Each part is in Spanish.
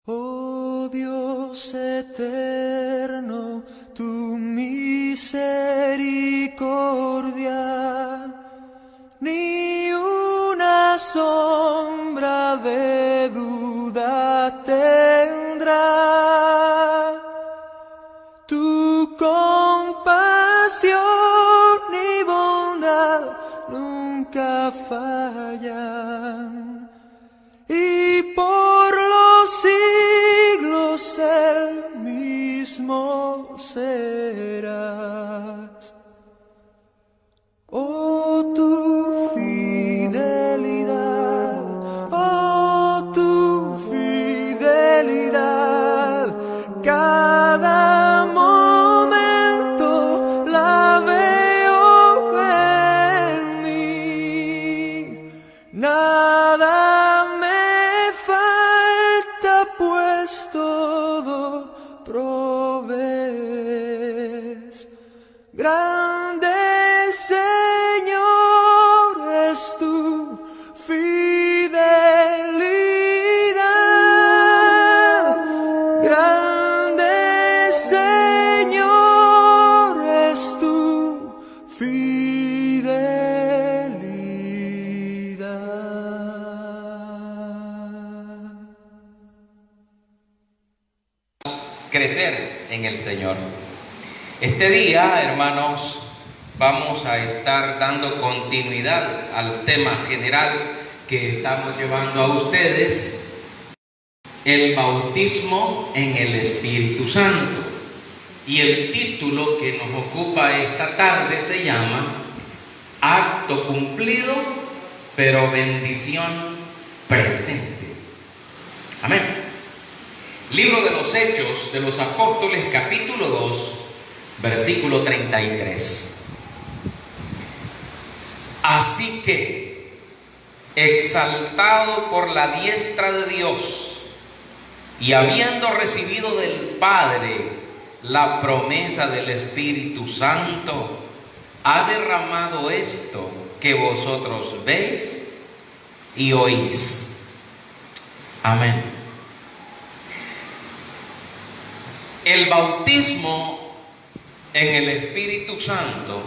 Oh Dios eterno, tu misericordia, ni una sombra de duda tendrá. Tu compasión y bondad nunca fallan, y por los siglos el mismo serás. Oh, tu fidelidad, oh, tu fidelidad, cada momento la veo en mí. Nada me falta, pues todo provees. Grande Señor es tu fidelidad. Grande Señor es tu fidelidad. Crecer en el Señor. Este día, hermanos, vamos a estar dando continuidad al tema general que estamos llevando a ustedes, el bautismo en el Espíritu Santo. Y el título que nos ocupa esta tarde se llama Acto cumplido, pero bendición presente. Amén. Libro de los Hechos de los Apóstoles, capítulo 2, versículo 33. Así que, exaltado por la diestra de Dios y habiendo recibido del Padre la promesa del Espíritu Santo, ha derramado esto que vosotros veis y oís. Amén. El bautismo en el Espíritu Santo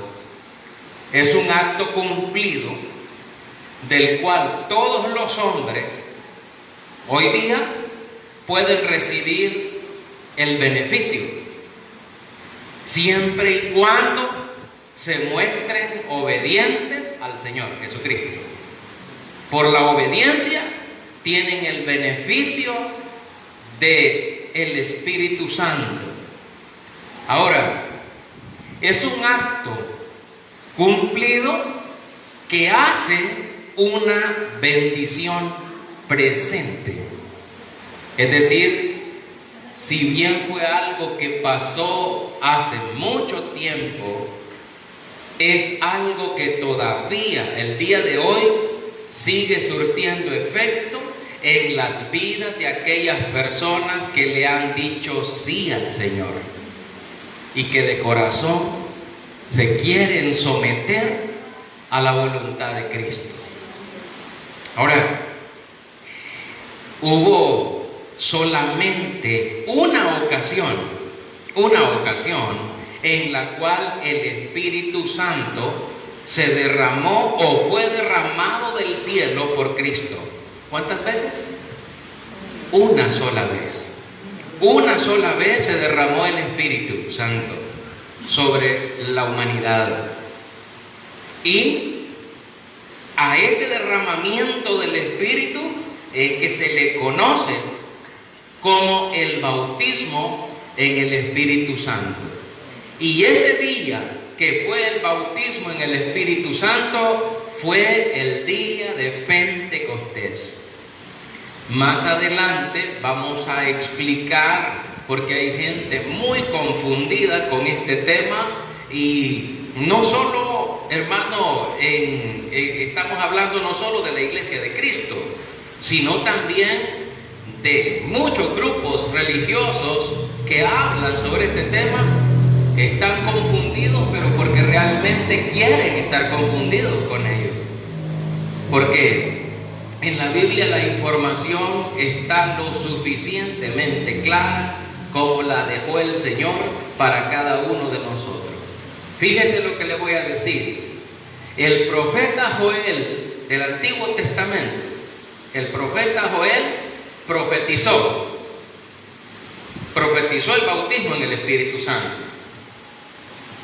es un acto cumplido del cual todos los hombres hoy día pueden recibir el beneficio, siempre y cuando se muestren obedientes al Señor Jesucristo. Por la obediencia tienen el beneficio del Espíritu Santo. Ahora, es un acto cumplido que hace una bendición presente. Es decir, si bien fue algo que pasó hace mucho tiempo, es algo que todavía el día de hoy sigue surtiendo efecto en las vidas de aquellas personas que le han dicho sí al Señor y que de corazón se quieren someter a la voluntad de Cristo. Ahora, hubo solamente una ocasión en la cual el Espíritu Santo se derramó o fue derramado del cielo por Cristo. ¿Cuántas veces? Una sola vez. Una sola vez se derramó el Espíritu Santo sobre la humanidad. Y a ese derramamiento del Espíritu es que se le conoce como el bautismo en el Espíritu Santo. Y ese día que fue el bautismo en el Espíritu Santo fue el día de Pentecostés. Más adelante vamos a explicar, porque hay gente muy confundida con este tema, y no solo, hermano, estamos hablando no solo de la Iglesia de Cristo, sino también de muchos grupos religiosos que hablan sobre este tema. Están confundidos, pero porque realmente quieren estar confundidos con ellos. Porque en la Biblia la información está lo suficientemente clara como la dejó el Señor para cada uno de nosotros. Fíjese lo que le voy a decir. El profeta Joel del Antiguo Testamento, el profeta Joel profetizó el bautismo en el Espíritu Santo.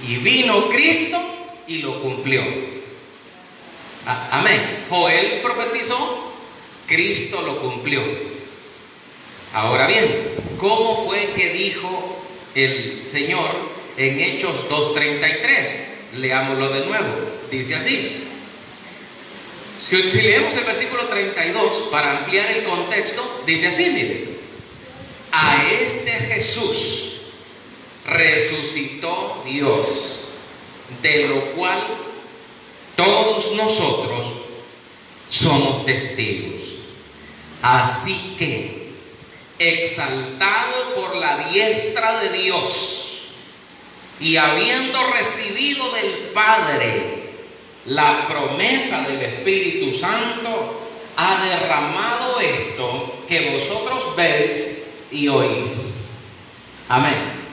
Y vino Cristo y lo cumplió. Amén. Joel profetizó, Cristo lo cumplió. Ahora bien, ¿cómo fue que dijo el Señor en Hechos 2:33? Leámoslo de nuevo. Dice así. Si leemos el versículo 32 para ampliar el contexto, dice así, mire: a este Jesús resucitó Dios, de lo cual todos nosotros somos testigos. Así que, exaltado por la diestra de Dios y habiendo recibido del Padre la promesa del Espíritu Santo, ha derramado esto que vosotros veis y oís. Amén.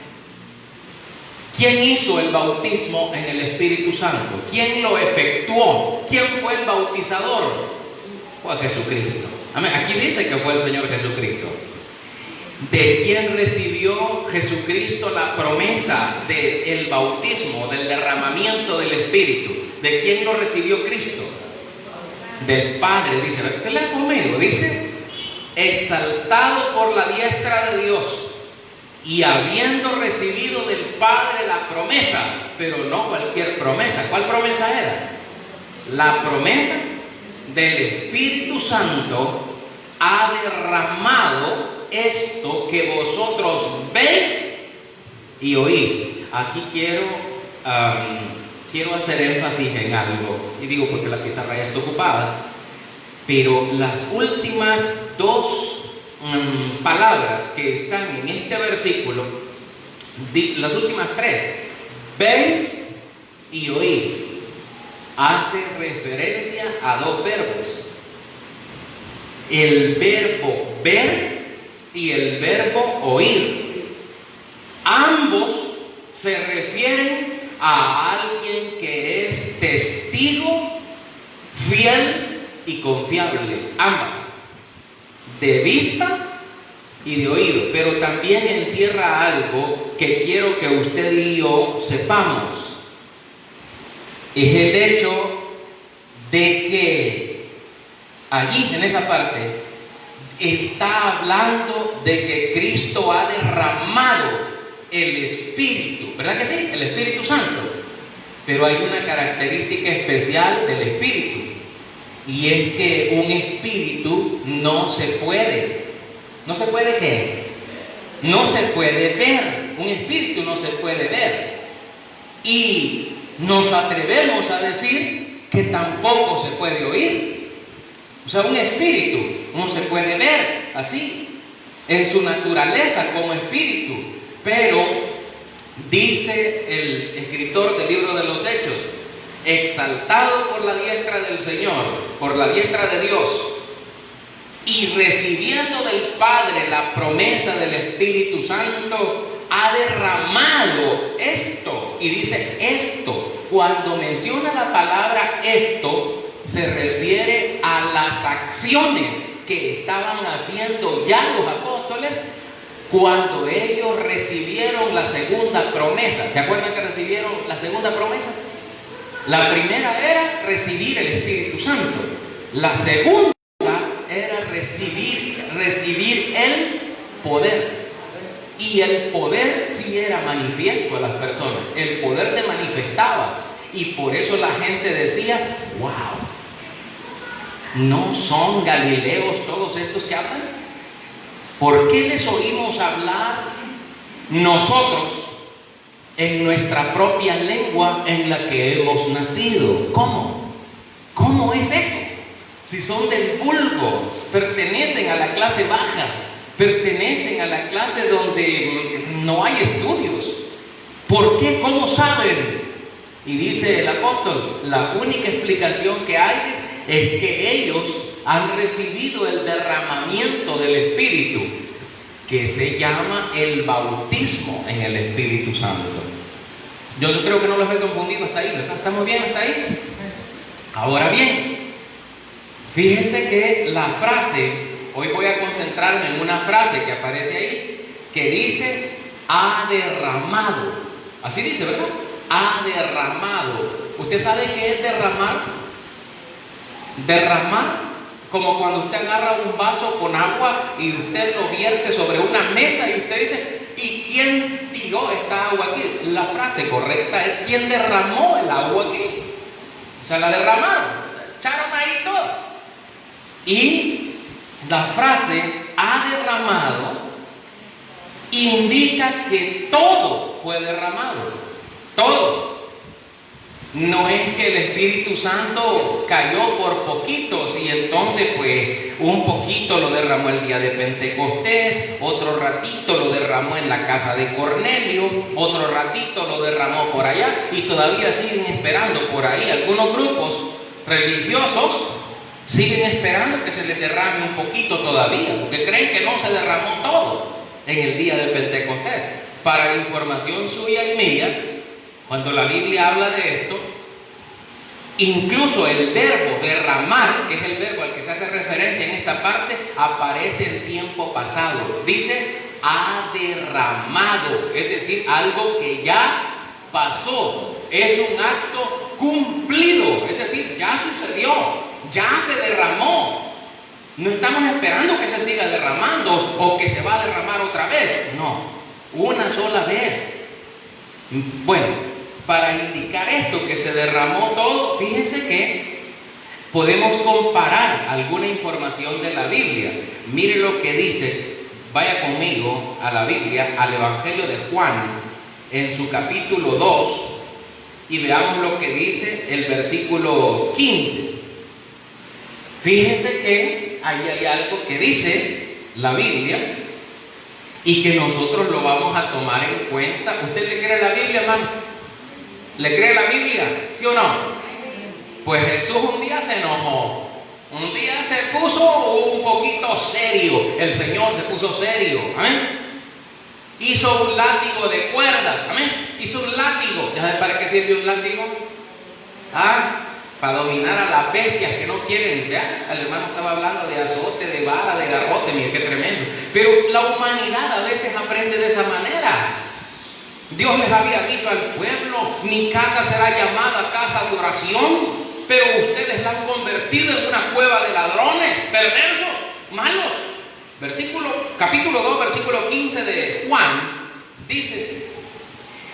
¿Quién hizo el bautismo en el Espíritu Santo? ¿Quién lo efectuó? ¿Quién fue el bautizador? Fue Jesucristo. Amén. Aquí dice que fue el Señor Jesucristo. ¿De quién recibió Jesucristo la promesa del bautismo, del derramamiento del Espíritu? ¿De quién lo recibió Cristo? Del Padre. Dice, usted lea conmigo, dice: exaltado por la diestra de Dios y habiendo recibido del Padre la promesa, pero no cualquier promesa. ¿Cuál promesa era? La promesa del Espíritu Santo. Ha derramado esto que vosotros veis y oís. Aquí quiero hacer énfasis en algo, y digo porque la pizarra ya está ocupada, pero las últimas dos palabras que están en este versículo, las últimas tres, veis y oís, hace referencia a dos verbos: el verbo ver y el verbo oír. Ambos se refieren a alguien que es testigo, fiel y confiable. Ambas, de vista y de oído. Pero también encierra algo que quiero que usted y yo sepamos. Es el hecho de que allí, en esa parte, está hablando de que Cristo ha derramado el Espíritu, ¿verdad que sí? El Espíritu Santo. Pero hay una característica especial del Espíritu, y es que un espíritu no se puede ¿qué? No se puede ver. Un espíritu no se puede ver. Y nos atrevemos a decir que tampoco se puede oír. O sea, un espíritu no se puede ver así, en su naturaleza como espíritu. Pero dice el escritor del libro de los Hechos: exaltado por la diestra del Señor, por la diestra de Dios, y recibiendo del Padre la promesa del Espíritu Santo, ha derramado esto. Y dice esto. Cuando menciona la palabra esto, se refiere a las acciones que estaban haciendo ya los apóstoles cuando ellos recibieron la segunda promesa. ¿Se acuerdan que recibieron la segunda promesa? La primera era recibir el Espíritu Santo. La segunda era recibir el poder. Y el poder sí era manifiesto a las personas. El poder se manifestaba. Y por eso la gente decía: wow, ¿no son galileos todos estos que hablan? ¿Por qué les oímos hablar nosotros en nuestra propia lengua en la que hemos nacido? ¿Cómo? ¿Cómo es eso? Si son del vulgo, pertenecen a la clase baja, pertenecen a la clase donde no hay estudios. ¿Por qué? ¿Cómo saben? Y dice el apóstol: la única explicación que hay es que ellos han recibido el derramamiento del Espíritu, que se llama el bautismo en el Espíritu Santo. Yo creo que no los he confundido hasta ahí, ¿verdad? ¿Estamos bien hasta ahí? Ahora bien, fíjese que la frase, hoy voy a concentrarme en una frase que aparece ahí, que dice, ha derramado. Así dice, ¿verdad? Ha derramado. ¿Usted sabe qué es derramar? Derramar, como cuando usted agarra un vaso con agua y usted lo vierte sobre una mesa y usted dice, ¿y quién tiró esta agua aquí? La frase correcta es, ¿quién derramó el agua aquí? O sea, la derramaron, echaron ahí todo. Y la frase ha derramado indica que todo fue derramado. Todo. No es que el Espíritu Santo cayó por poquitos y entonces pues un poquito lo derramó el día de Pentecostés, otro ratito lo derramó en la casa de Cornelio, otro ratito lo derramó por allá y todavía siguen esperando por ahí. Algunos grupos religiosos siguen esperando que se les derrame un poquito todavía, porque creen que no se derramó todo en el día de Pentecostés. Para información suya y mía, cuando la Biblia habla de esto, incluso el verbo derramar, que es el verbo al que se hace referencia en esta parte, aparece en tiempo pasado. Dice, ha derramado, es decir, algo que ya pasó. Es un acto cumplido, es decir, ya sucedió, ya se derramó. No estamos esperando que se siga derramando o que se va a derramar otra vez. No, una sola vez. Bueno, para indicar esto, que se derramó todo, fíjense que podemos comparar alguna información de la Biblia. Mire lo que dice, vaya conmigo a la Biblia, al Evangelio de Juan, en su capítulo 2, y veamos lo que dice el versículo 15. Fíjense que ahí hay algo que dice la Biblia y que nosotros lo vamos a tomar en cuenta. ¿Usted le cree a la Biblia, hermano? ¿Le cree la Biblia? ¿Sí o no? Pues Jesús un día se enojó. Un día se puso un poquito serio. El Señor se puso serio. Amén. Hizo un látigo de cuerdas. Amén. Hizo un látigo. ¿Ya sabe para qué sirve un látigo? Para dominar a las bestias que no quieren. ¿Ya? El hermano estaba hablando de azote, de vara, de garrote. Mire qué tremendo. Pero la humanidad a veces aprende de esa manera. Dios les había dicho al pueblo, mi casa será llamada casa de oración, pero ustedes la han convertido en una cueva de ladrones, perversos, malos. Capítulo 2, versículo 15 de Juan, dice,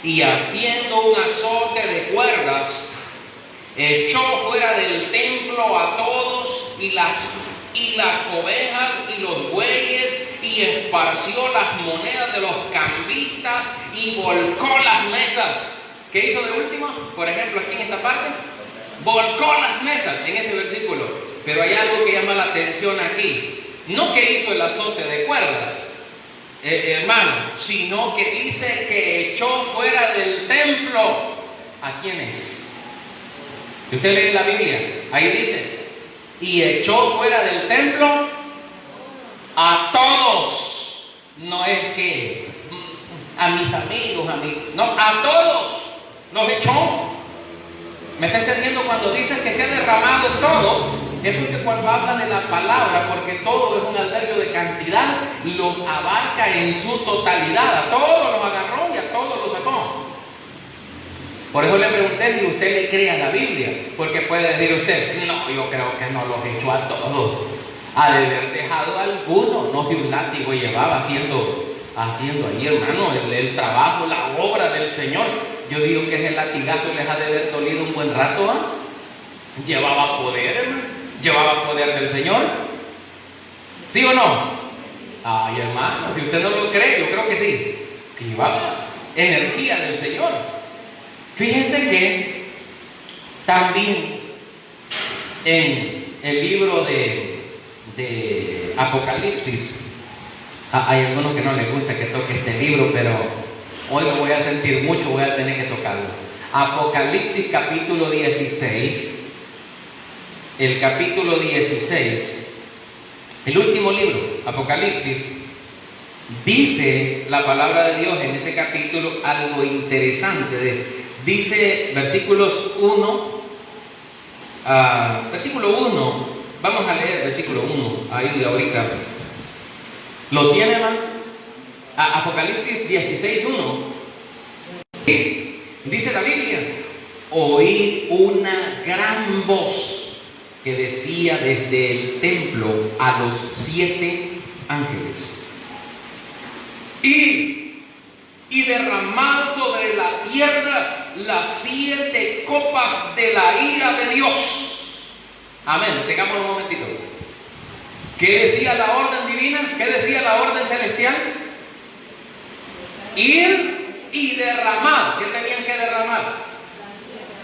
y haciendo un azote de cuerdas, echó fuera del templo a todos y las ovejas y los bueyes, y esparció las monedas de los cambistas y volcó las mesas. ¿Qué hizo de último? Por ejemplo, aquí en esta parte, volcó las mesas en ese versículo. Pero hay algo que llama la atención aquí. No que hizo el azote de cuerdas, hermano, sino que dice que echó fuera del templo. ¿A quiénes? Usted lee la Biblia, ahí dice, y echó fuera del templo a todos. No es que a mis amigos, no, a todos los echó. ¿Me está entendiendo? Cuando dicen que se ha derramado todo, es porque cuando hablan de la palabra, porque todo es un adverbio de cantidad, los abarca en su totalidad. A todos los agarró y a todos los sacó. Por eso le pregunté si usted le cree a la Biblia, porque puede decir usted, no, yo creo que no los echó a todos. Ha de haber dejado a alguno, no si un látigo llevaba haciendo ahí, hermano, el trabajo, la obra del Señor. Yo digo que ese latigazo les ha de haber dolido un buen rato, ¿ah? Llevaba poder, hermano, llevaba poder del Señor. ¿Sí o no? Ay, hermano, si usted no lo cree, yo creo que sí, que llevaba energía del Señor. Fíjense que también en el libro de Apocalipsis, hay algunos que no les gusta que toque este libro, pero hoy lo voy a sentir mucho, voy a tener que tocarlo. Apocalipsis capítulo 16, el capítulo 16, el último libro, Apocalipsis, dice la palabra de Dios en ese capítulo algo interesante. Dice versículos 1, versículo 1, vamos a leer versículo 1, ahí de ahorita. ¿Lo tiene, man? Apocalipsis 16, 1. Sí, dice la Biblia: oí una gran voz que decía desde el templo a los 7 ángeles: y derramad sobre la tierra las 7 copas de la ira de Dios. Amén. Tengamos un momentito. ¿Qué decía la orden divina? ¿Qué decía la orden celestial? Ir y derramar. ¿Qué tenían que derramar?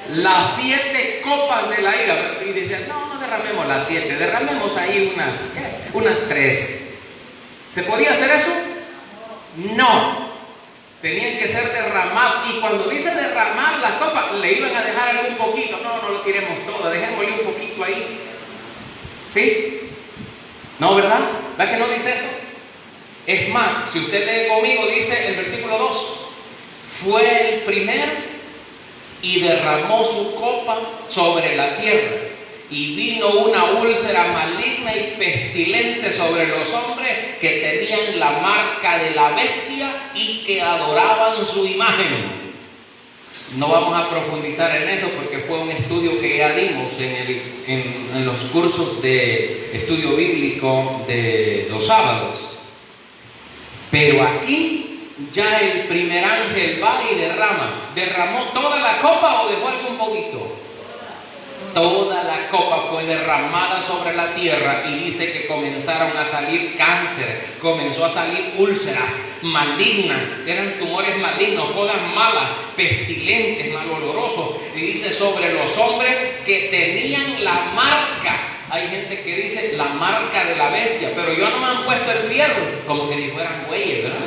Las 7 copas de la ira. Y decían: no derramemos las 7, derramemos ahí unas 3. ¿Se podía hacer eso? No. Tenían que ser derramadas. Y cuando dice derramar las copas, le iban a dejar algún poquito. No lo tiremos todo, dejémosle un poquito ahí. ¿Sí? ¿No, verdad? ¿Verdad que no dice eso? Es más, si usted lee conmigo, dice el versículo 2: fue el primero y derramó su copa sobre la tierra, y vino una úlcera maligna y pestilente sobre los hombres que tenían la marca de la bestia y que adoraban su imagen. No vamos a profundizar en eso porque fue un estudio que ya dimos en los cursos de estudio bíblico de los sábados. Pero aquí ya el primer ángel va y ¿derramó toda la copa o dejó algún poquito? Toda la copa fue derramada sobre la tierra, y dice que comenzaron a salir cáncer, comenzó a salir úlceras malignas, eran tumores malignos, cosas malas, pestilentes, malolorosos. Y dice sobre los hombres que tenían la marca. Hay gente que dice la marca de la bestia, pero yo no me han puesto el fierro, como que si fueran bueyes, ¿verdad?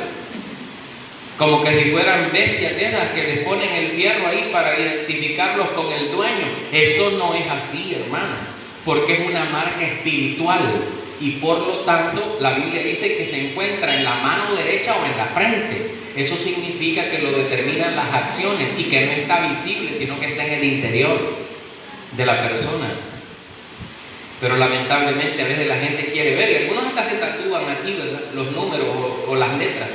Como que si fueran bestias de esas que les ponen el fierro ahí para identificarlos con el dueño. Eso no es así, hermano, porque es una marca espiritual, y por lo tanto la Biblia dice que se encuentra en la mano derecha o en la frente. Eso significa que lo determinan las acciones y que no está visible, sino que está en el interior de la persona. Pero lamentablemente a veces la gente quiere ver, y algunos hasta se tatúan aquí, ¿verdad?, los números o las letras.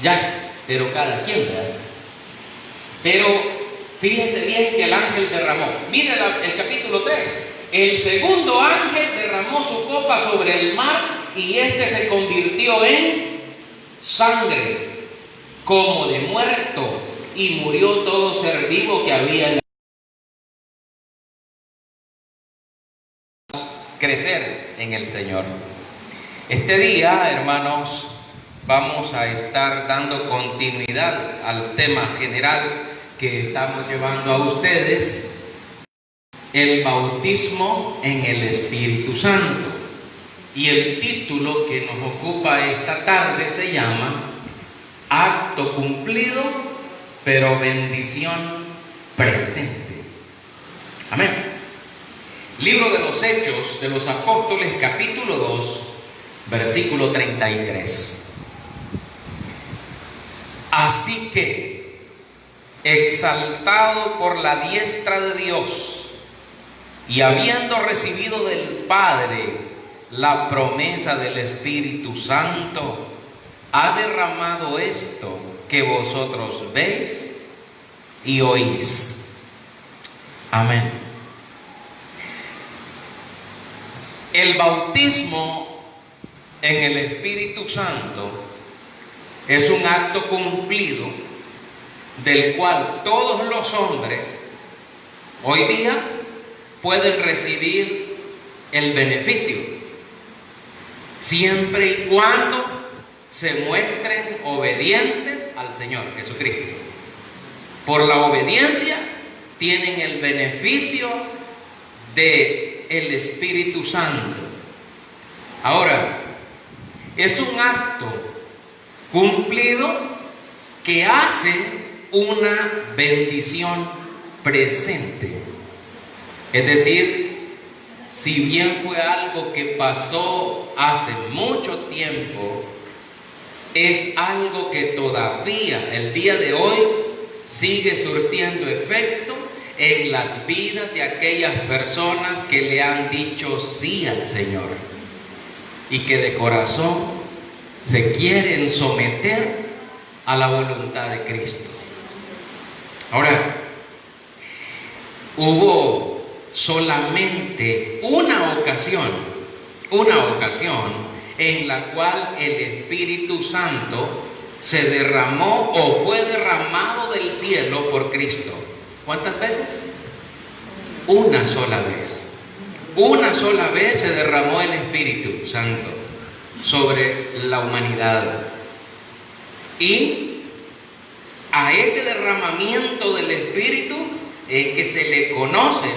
Ya, pero cada quien, ¿verdad? Pero fíjese bien que el ángel derramó. Mire el capítulo 3. El segundo ángel derramó su copa sobre el mar, y este se convirtió en sangre, como de muerto, y murió todo ser vivo que había en crecer en el Señor. Este día, hermanos, vamos a estar dando continuidad al tema general que estamos llevando a ustedes: el bautismo en el Espíritu Santo. Y el título que nos ocupa esta tarde se llama Acto cumplido, pero bendición presente. Amén. Libro de los Hechos de los Apóstoles, capítulo 2, versículo 33. Así que, exaltado por la diestra de Dios, y habiendo recibido del Padre la promesa del Espíritu Santo, ha derramado esto que vosotros veis y oís. Amén. El bautismo en el Espíritu Santo es un acto cumplido del cual todos los hombres hoy día pueden recibir el beneficio, siempre y cuando se muestren obedientes al Señor Jesucristo. Por la obediencia tienen el beneficio del Espíritu Santo. Ahora, es un acto cumplido que hace una bendición presente. Es decir, si bien fue algo que pasó hace mucho tiempo, es algo que todavía el día de hoy sigue surtiendo efecto en las vidas de aquellas personas que le han dicho sí al Señor y que de corazón se quieren someter a la voluntad de Cristo. Ahora, hubo solamente una ocasión en la cual el Espíritu Santo se derramó o fue derramado del cielo por Cristo. ¿Cuántas veces? Una sola vez. Una sola vez se derramó el Espíritu Santo sobre la humanidad. Y a ese derramamiento del Espíritu es que se le conoce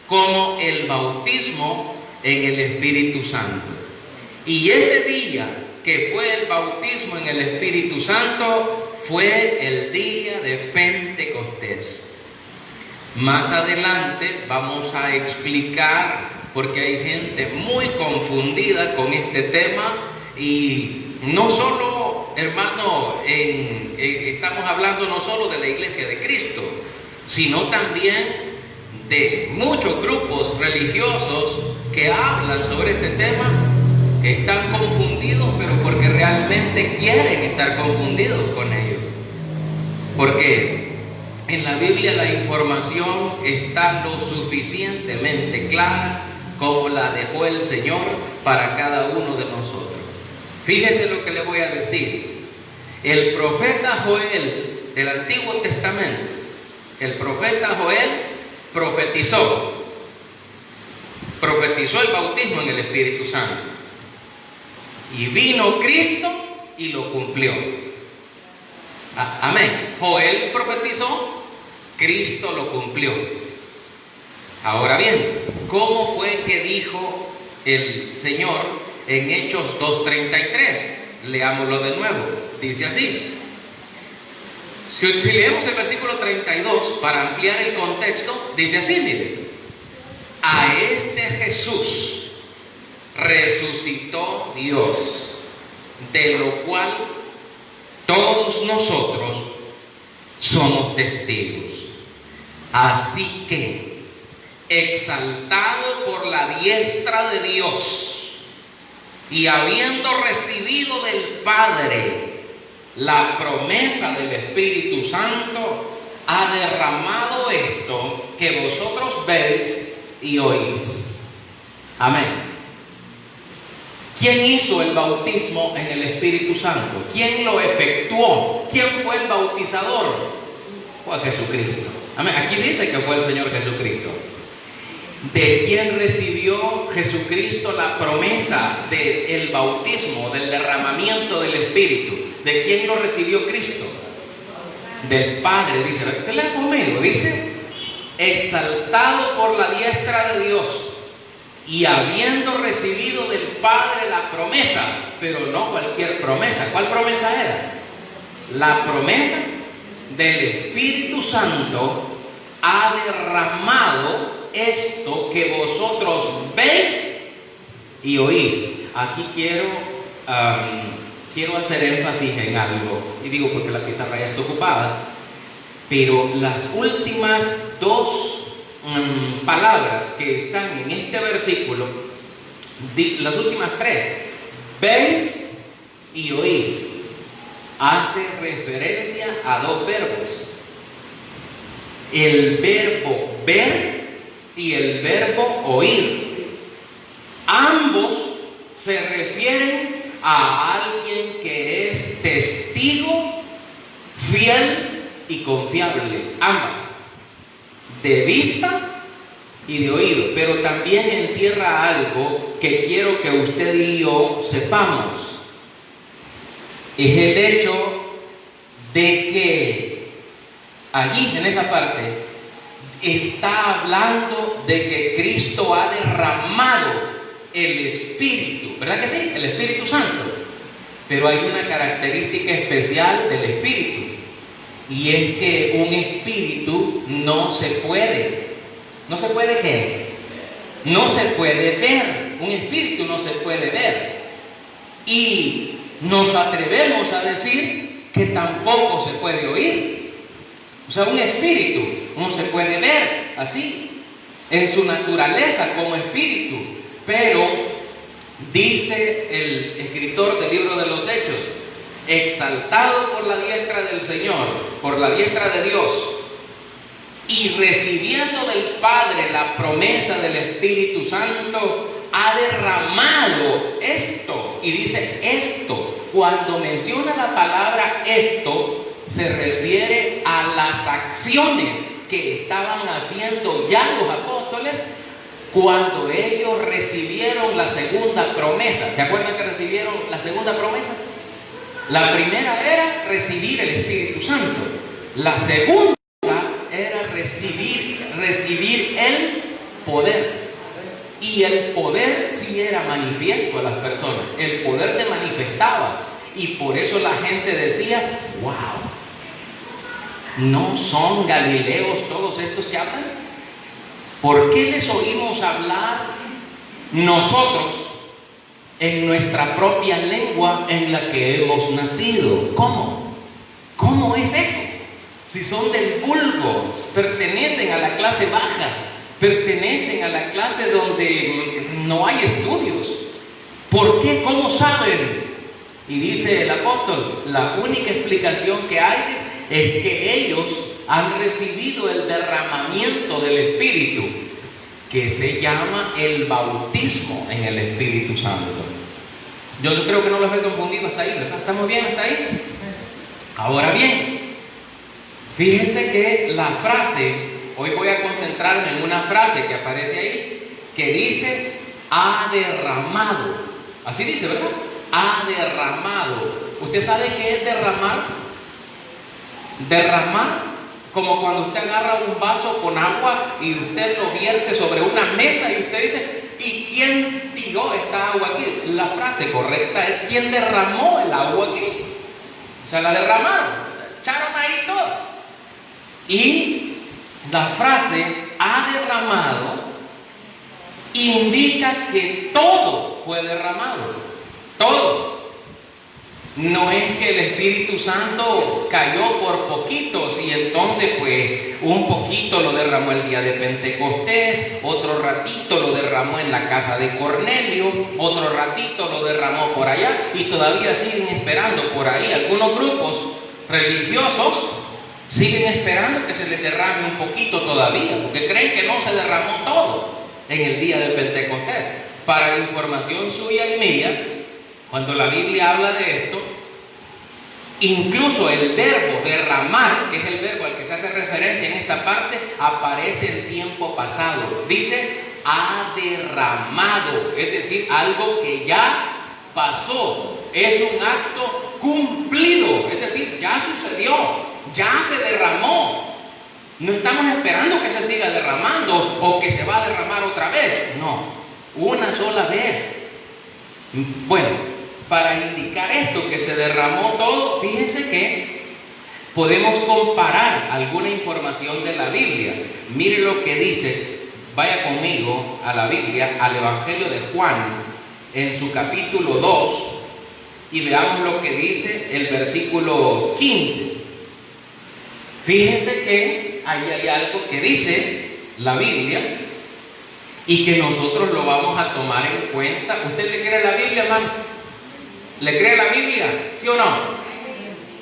como el bautismo en el Espíritu Santo. Y ese día que fue el bautismo en el Espíritu Santo fue el día de Pentecostés. Más adelante vamos a explicar, porque hay gente muy confundida con este tema, y no solo, hermano, estamos hablando no solo de la Iglesia de Cristo, sino también de muchos grupos religiosos que hablan sobre este tema. Están confundidos, pero porque realmente quieren estar confundidos con ellos. Porque en la Biblia la información está lo suficientemente clara como la dejó el Señor para cada uno de nosotros. Fíjese lo que le voy a decir. El profeta Joel del Antiguo Testamento, el profeta Joel profetizó el bautismo en el Espíritu Santo. Y vino Cristo y lo cumplió. Amén. Joel profetizó, Cristo lo cumplió. Ahora bien, ¿cómo fue que dijo el Señor en Hechos 2:33? Leámoslo de nuevo. Dice así. Si leemos el versículo 32 para ampliar el contexto, dice así, mire. A este Jesús resucitó Dios, de lo cual todos nosotros somos testigos. Así que, exaltado por la diestra de Dios y habiendo recibido del Padre la promesa del Espíritu Santo, ha derramado esto que vosotros veis y oís. Amén. ¿Quién hizo el bautismo en el Espíritu Santo? ¿Quién lo efectuó? ¿Quién fue el bautizador? Fue Jesucristo. Amén. Aquí dice que fue el Señor Jesucristo. ¿De quién recibió Jesucristo la promesa del bautismo, del derramamiento del Espíritu? ¿De quién lo recibió Cristo? Del Padre. Dice, usted lea conmigo, dice, exaltado por la diestra de Dios y habiendo recibido del Padre la promesa, pero no cualquier promesa. ¿Cuál promesa era? La promesa del Espíritu Santo. Ha derramado esto que vosotros veis y oís. Aquí quiero hacer énfasis en algo, y digo porque la pizarra ya está ocupada, pero las últimas dos palabras que están en este versículo, las últimas tres, veis y oís, hace referencia a dos verbos: el verbo ver y el verbo oír. Ambos se refieren a alguien que es testigo fiel y confiable, ambas, de vista y de oído, pero también encierra algo que quiero que usted y yo sepamos. Es el hecho de que allí en esa parte está hablando de que Cristo ha derramado el Espíritu, ¿verdad que sí? El Espíritu Santo. Pero hay una característica especial del Espíritu, y es que un espíritu no se puede ¿qué? no se puede ver, un espíritu no se puede ver. Y nos atrevemos a decir que tampoco se puede oír. O sea, un espíritu no se puede ver así, en su naturaleza como espíritu. Pero dice el escritor del libro de los Hechos: exaltado por la diestra del Señor, por la diestra de Dios, y recibiendo del Padre la promesa del Espíritu Santo, ha derramado esto. Y dice esto. Cuando menciona la palabra esto, se refiere a las acciones que estaban haciendo ya los apóstoles cuando ellos recibieron la segunda promesa. ¿Se acuerdan que recibieron la segunda promesa? La primera era recibir el Espíritu Santo. La segunda era recibir el poder. Y el poder sí era manifiesto a las personas. El poder se manifestaba. Y por eso la gente decía: wow, ¿no son galileos todos estos que hablan? ¿Por qué les oímos hablar nosotros en nuestra propia lengua en la que hemos nacido? ¿Cómo? ¿Cómo es eso? Si son del vulgo, pertenecen a la clase baja, pertenecen a la clase donde no hay estudios. ¿Por qué? ¿Cómo saben? Y dice el apóstol: la única explicación que hay es que ellos han recibido el derramamiento del Espíritu, que se llama el bautismo en el Espíritu Santo. Yo creo que no los he confundido hasta ahí, ¿verdad? ¿Estamos bien hasta ahí? Ahora bien, fíjense que la frase, hoy voy a concentrarme en una frase que aparece ahí, que dice: ha derramado. Así dice, ¿verdad? Ha derramado. ¿Usted sabe qué es derramar? Derramar, como cuando usted agarra un vaso con agua y usted lo vierte sobre una mesa y usted dice: ¿y quién tiró esta agua aquí? La frase correcta es: ¿quién derramó el agua aquí? O sea, la derramaron, echaron ahí todo. Y la frase ha derramado indica que todo fue derramado. Todo. No es que el Espíritu Santo cayó por poquitos y entonces pues un poquito lo derramó el día de Pentecostés, otro ratito lo derramó en la casa de Cornelio, otro ratito lo derramó por allá, y todavía siguen esperando por ahí. Algunos grupos religiosos siguen esperando que se les derrame un poquito todavía, porque creen que no se derramó todo en el día de Pentecostés. Para información suya y mía, cuando la Biblia habla de esto, incluso el verbo derramar, que es el verbo al que se hace referencia en esta parte, aparece en tiempo pasado. Dice: ha derramado, es decir, algo que ya pasó. Es un acto cumplido, es decir, ya sucedió, ya se derramó. No estamos esperando que se siga derramando o que se va a derramar otra vez. No, una sola vez. Bueno, para indicar esto, que se derramó todo, fíjense que podemos comparar alguna información de la Biblia. Mire lo que dice, vaya conmigo a la Biblia, al Evangelio de Juan, en su capítulo 2, y veamos lo que dice el versículo 15. Fíjense que ahí hay algo que dice la Biblia y que nosotros lo vamos a tomar en cuenta. ¿Usted le cree a la Biblia, hermano? ¿Le cree la Biblia? ¿Sí o no?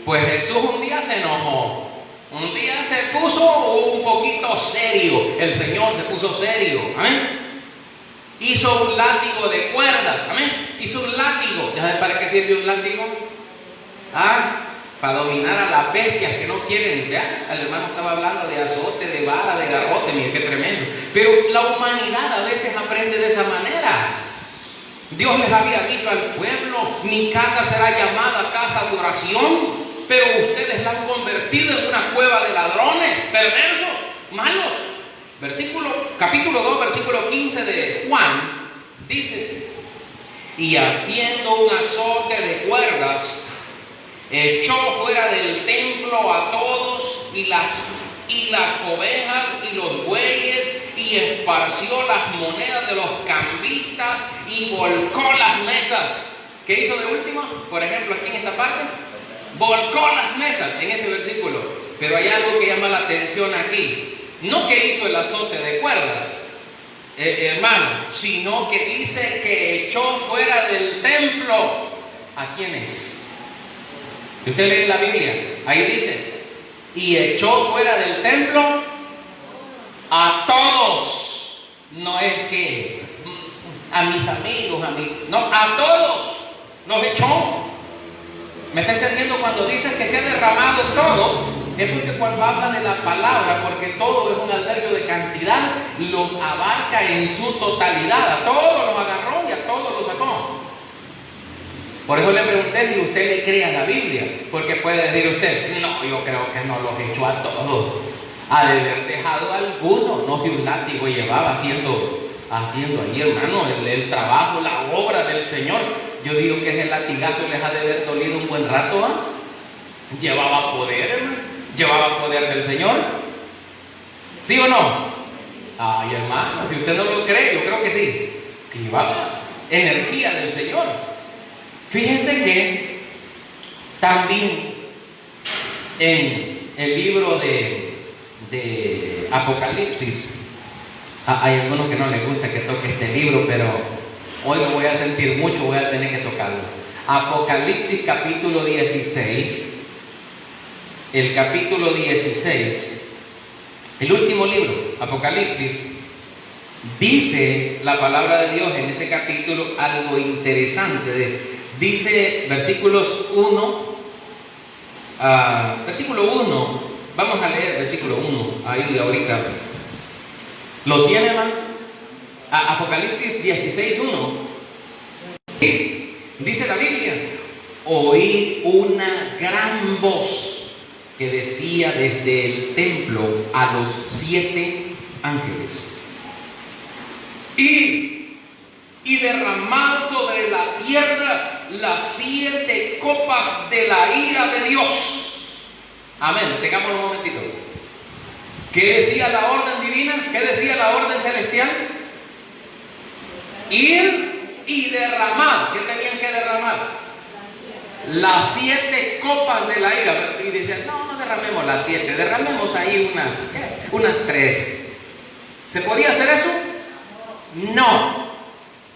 Pues Jesús un día se enojó. Un día se puso un poquito serio. El Señor se puso serio. ¿Amén? Hizo un látigo de cuerdas. ¿Amén? Hizo un látigo. ¿Ya saben para qué sirve un látigo? Para dominar a las bestias que no quieren. ¿Ya? El hermano estaba hablando de azote, de vara, de garrote. Mire qué tremendo. Pero la humanidad a veces aprende de esa manera. Dios les había dicho al pueblo: mi casa será llamada casa de oración, pero ustedes la han convertido en una cueva de ladrones, perversos, malos. Capítulo 2, versículo 15 de Juan, dice: y haciendo un azote de cuerdas, echó fuera del templo a todos, y las ovejas y los bueyes y y esparció las monedas de los cambistas y volcó las mesas. ¿Qué hizo de último? Por ejemplo, aquí en esta parte, volcó las mesas en ese versículo. Pero hay algo que llama la atención aquí. No que hizo el azote de cuerdas, hermano, sino que dice que echó fuera del templo. ¿A quiénes? Usted lee la Biblia, ahí dice, y echó fuera del templo a todos. No es que a mis amigos, no, a todos los echó. ¿Me está entendiendo? Cuando dice que se ha derramado todo, es porque cuando habla de la palabra, porque todo es un adverbio de cantidad, los abarca en su totalidad. A todos los agarró y a todos los sacó. Por eso le pregunté si usted le cree a la Biblia, porque puede decir usted, no, yo creo que no los echó a todos. Ha de haber dejado a algunos, no si un látigo llevaba haciendo ahí, hermano, el trabajo, la obra del Señor. Yo digo que ese latigazo les ha de haber dolido un buen rato, ¿ah? Llevaba poder, hermano, llevaba poder del Señor. ¿Sí o no? Ay, hermano, si usted no lo cree, yo creo que sí, que llevaba energía del Señor. Fíjense que también en el libro de Apocalipsis, hay algunos que no les gusta que toque este libro, pero hoy lo voy a sentir mucho, voy a tener que tocarlo. Apocalipsis capítulo 16, el capítulo 16, el último libro, Apocalipsis, dice la palabra de Dios en ese capítulo algo interesante. Dice versículos 1, versículo 1, vamos a leer versículo 1, ahí de ahorita. ¿Lo tiene, hermano? Apocalipsis 16, 1. Sí, dice la Biblia, oí una gran voz que decía desde el templo a los 7 ángeles: y derramad sobre la tierra las 7 copas de la ira de Dios. Amén. Tengamos un momentito. ¿Qué decía la orden divina? ¿Qué decía la orden celestial? Ir y derramar. ¿Qué tenían que derramar? Las 7 copas de la ira. Y decían, no derramemos las 7, derramemos ahí unas 3. ¿Se podía hacer eso? No.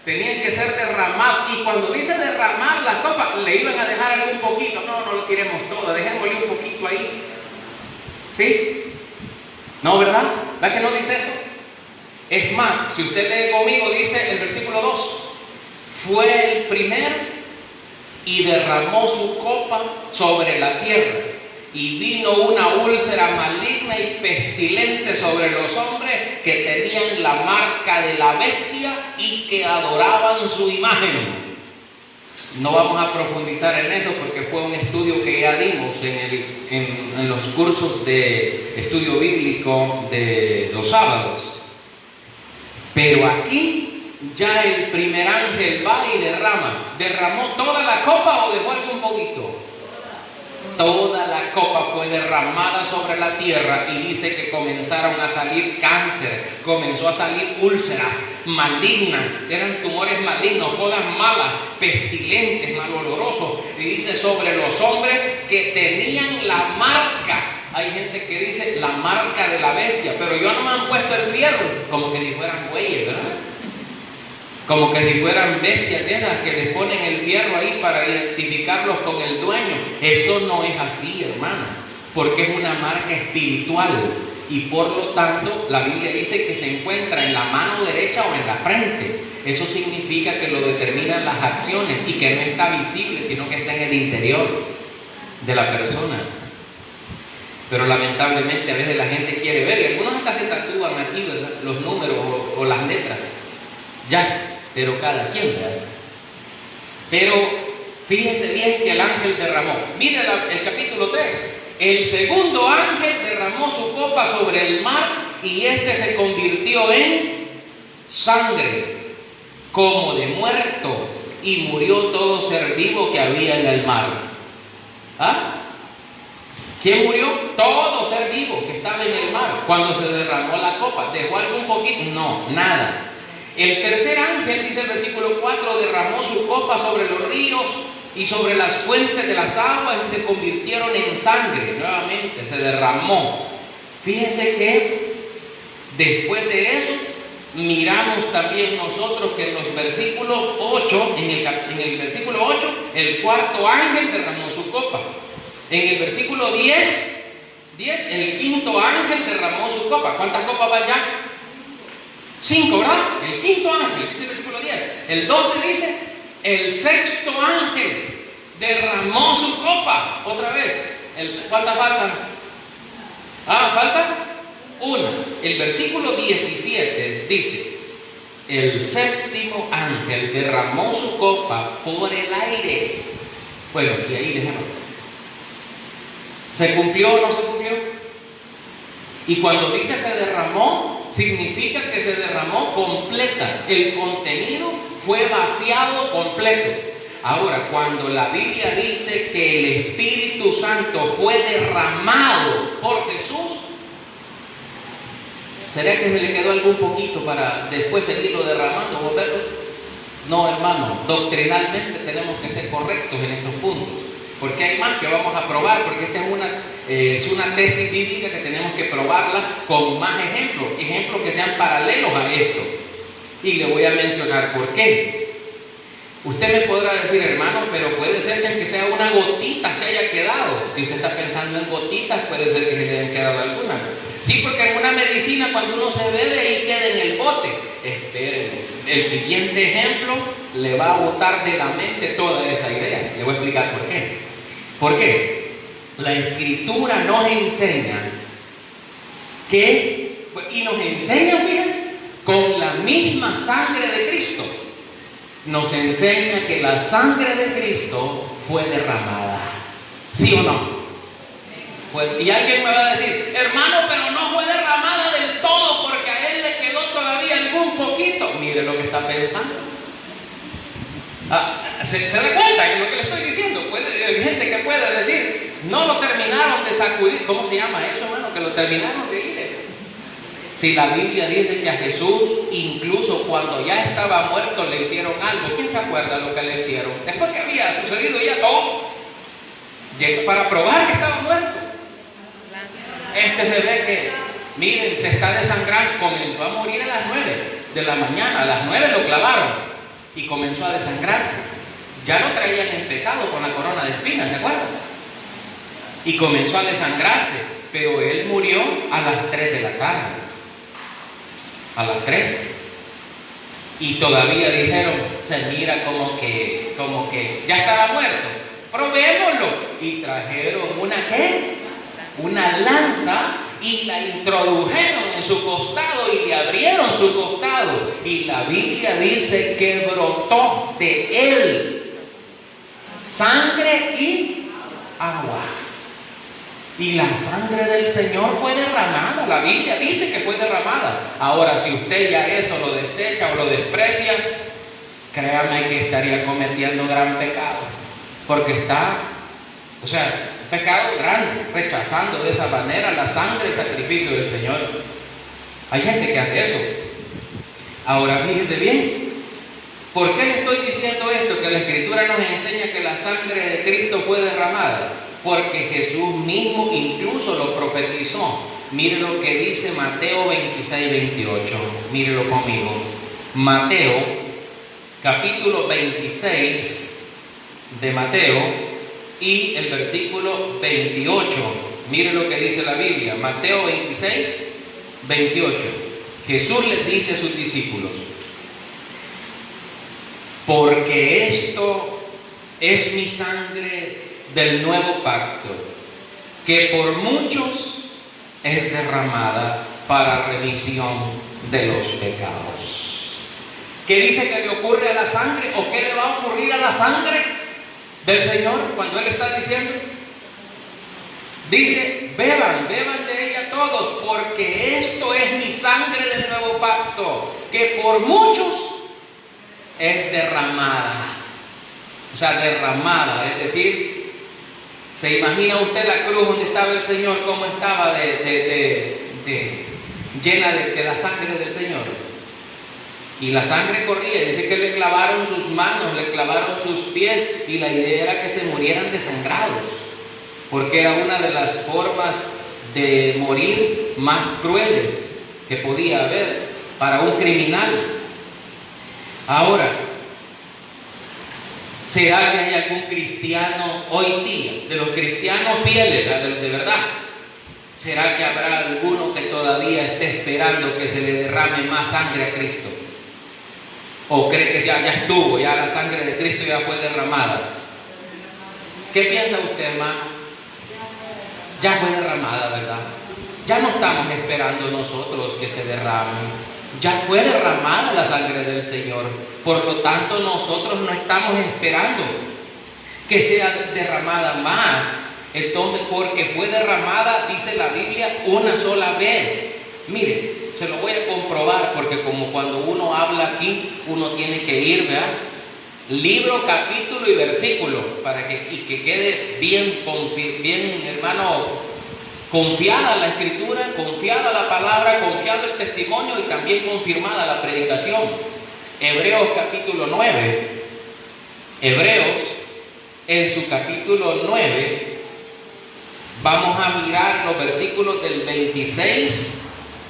Tenían que ser derramadas. Y cuando dice derramar las copas, le iban a dejar algún poquito. No lo tiremos todo, dejémosle un poquito ahí. ¿Sí? No, ¿verdad? ¿Verdad que no dice eso? Es más, si usted lee conmigo, dice el versículo 2: fue el primero y derramó su copa sobre la tierra, y vino una úlcera maligna y pestilente sobre los hombres que tenían la marca de la bestia y que adoraban su imagen. No vamos a profundizar en eso porque fue un estudio que ya dimos en los cursos de estudio bíblico de los sábados. Pero aquí ya el primer ángel va y ¿derramó toda la copa o dejó algún poquito? Toda la copa fue derramada sobre la tierra, y dice que comenzaron a salir cáncer, comenzó a salir úlceras malignas, eran tumores malignos, cosas malas, pestilentes, malolorosos. Y dice sobre los hombres que tenían la marca. Hay gente que dice la marca de la bestia, pero yo no me han puesto el fierro, como que si fueran bueyes, ¿verdad? Como que si fueran bestias de esas que les ponen el fierro ahí para identificarlos con el dueño. Eso no es así, hermano, porque es una marca espiritual, y por lo tanto la Biblia dice que se encuentra en la mano derecha o en la frente. Eso significa que lo determinan las acciones y que no está visible, sino que está en el interior de la persona. Pero lamentablemente a veces la gente quiere ver, y algunos hasta se tatúan aquí, ¿verdad?, los números o las letras. Ya, pero cada quien, ¿verdad? Pero fíjese bien que el ángel derramó. Mire el capítulo 3. El segundo ángel derramó su copa sobre el mar, y este se convirtió en sangre, como de muerto, y murió todo ser vivo que había en el mar. ¿Ah? ¿Quién murió? Todo ser vivo que estaba en el mar. Cuando se derramó la copa, ¿dejó algún poquito? No, nada. El tercer ángel, dice el versículo 4, derramó su copa sobre los ríos y sobre las fuentes de las aguas y se convirtieron en sangre. Nuevamente se derramó. Fíjense que después de eso miramos también nosotros que en los versículos 8, en el versículo 8, el cuarto ángel derramó su copa. En el versículo 10, el quinto ángel derramó su copa. ¿Cuántas copas van ya? 5, ¿verdad? El quinto ángel, dice el versículo 10. El 12 dice, el sexto ángel derramó su copa. Otra vez. ¿Cuántas faltan? Falta una. El versículo 17 dice, el séptimo ángel derramó su copa por el aire. Bueno, y ahí dejémoslo. ¿Se cumplió o no se cumplió? Y cuando dice se derramó, significa que se derramó completa. El contenido fue vaciado completo. Ahora, cuando la Biblia dice que el Espíritu Santo fue derramado por Jesús, ¿será que se le quedó algún poquito para después seguirlo derramando, volverlo? No, hermano, doctrinalmente tenemos que ser correctos en estos puntos. Porque hay más que vamos a probar, porque esta es una tesis bíblica que tenemos que probarla con más ejemplos que sean paralelos a esto. Y le voy a mencionar por qué. Usted me podrá decir, hermano, pero puede ser que aunque sea una gotita se haya quedado. Si usted está pensando en gotitas, puede ser que se le hayan quedado algunas. Sí, porque en una medicina cuando uno se bebe y queda en el bote. Espérenme, el siguiente ejemplo le va a botar de la mente toda esa idea. Le voy a explicar por qué. ¿Por qué? La Escritura nos enseña que, y nos enseña, fíjense, con la misma sangre de Cristo. Nos enseña que la sangre de Cristo fue derramada. ¿Sí o no? Y alguien me va a decir, hermano, pero no fue derramada del todo porque a él le quedó todavía algún poquito. Mire lo que está pensando. ¿Se da cuenta de lo que le estoy diciendo? Hay gente que puede decir, no lo terminaron de sacudir. ¿Cómo se llama eso, hermano? Que lo terminaron de ir. Si la Biblia dice que a Jesús, incluso cuando ya estaba muerto, le hicieron algo. ¿Quién se acuerda lo que le hicieron? Después que había sucedido ya todo, para probar que estaba muerto. Se ve que, miren, se está desangrando. Comenzó a morir a las 9 de la mañana. A las 9 lo clavaron y comenzó a desangrarse. Ya lo traían empezado con la corona de espinas, ¿de acuerdo? Y comenzó a desangrarse, pero él murió a las 3 de la tarde. A las 3. Y todavía dijeron, se mira como que ya estará muerto. Probémoslo. Y trajeron una lanza y la introdujeron en su costado y le abrieron su costado. Y la Biblia dice que brotó de él sangre y agua. Y la sangre del Señor fue derramada. La Biblia dice que fue derramada. Ahora, si usted ya eso lo desecha o lo desprecia, créame que estaría cometiendo gran pecado. Porque un pecado grande, rechazando de esa manera la sangre, el sacrificio del Señor. Hay gente que hace eso. Ahora, fíjese bien. ¿Por qué le estoy diciendo esto? Que la Escritura nos enseña que la sangre de Cristo fue derramada. Porque Jesús mismo incluso lo profetizó. Mire lo que dice Mateo 26, 28. Mírelo conmigo. Mateo, capítulo 26 de Mateo y el versículo 28. Mire lo que dice la Biblia. Mateo 26, 28. Jesús les dice a sus discípulos: porque esto es mi sangre del nuevo pacto, que por muchos es derramada para remisión de los pecados. ¿Qué dice que le ocurre a la sangre? ¿O qué le va a ocurrir a la sangre del Señor cuando Él está diciendo? Dice, beban de ella todos, porque esto es mi sangre del nuevo pacto, que por muchos es derramada. O sea, derramada, es decir, ¿Se imagina usted la cruz donde estaba el Señor? ¿Cómo estaba llena de la sangre del Señor? Y la sangre corría. Dice que le clavaron sus manos, le clavaron sus pies, y la idea era que se murieran desangrados, porque era una de las formas de morir más crueles que podía haber para un criminal. Ahora, ¿será que hay algún cristiano hoy día, de los cristianos fieles, de verdad? ¿Será que habrá alguno que todavía esté esperando que se le derrame más sangre a Cristo? ¿O cree que ya estuvo, ya la sangre de Cristo ya fue derramada? ¿Qué piensa usted, hermano? Ya fue derramada, ¿verdad? Ya no estamos esperando nosotros que se derrame. Ya fue derramada la sangre del Señor. Por lo tanto, nosotros no estamos esperando que sea derramada más. Entonces, porque fue derramada, dice la Biblia, una sola vez. Mire, se lo voy a comprobar, porque como cuando uno habla aquí, uno tiene que ir, ¿verdad? Libro, capítulo y versículo, para que quede bien, hermano, confiada la escritura, confiada la palabra, confiado el testimonio y también confirmada la predicación. Hebreos capítulo 9. Hebreos, en su capítulo 9, vamos a mirar los versículos del 26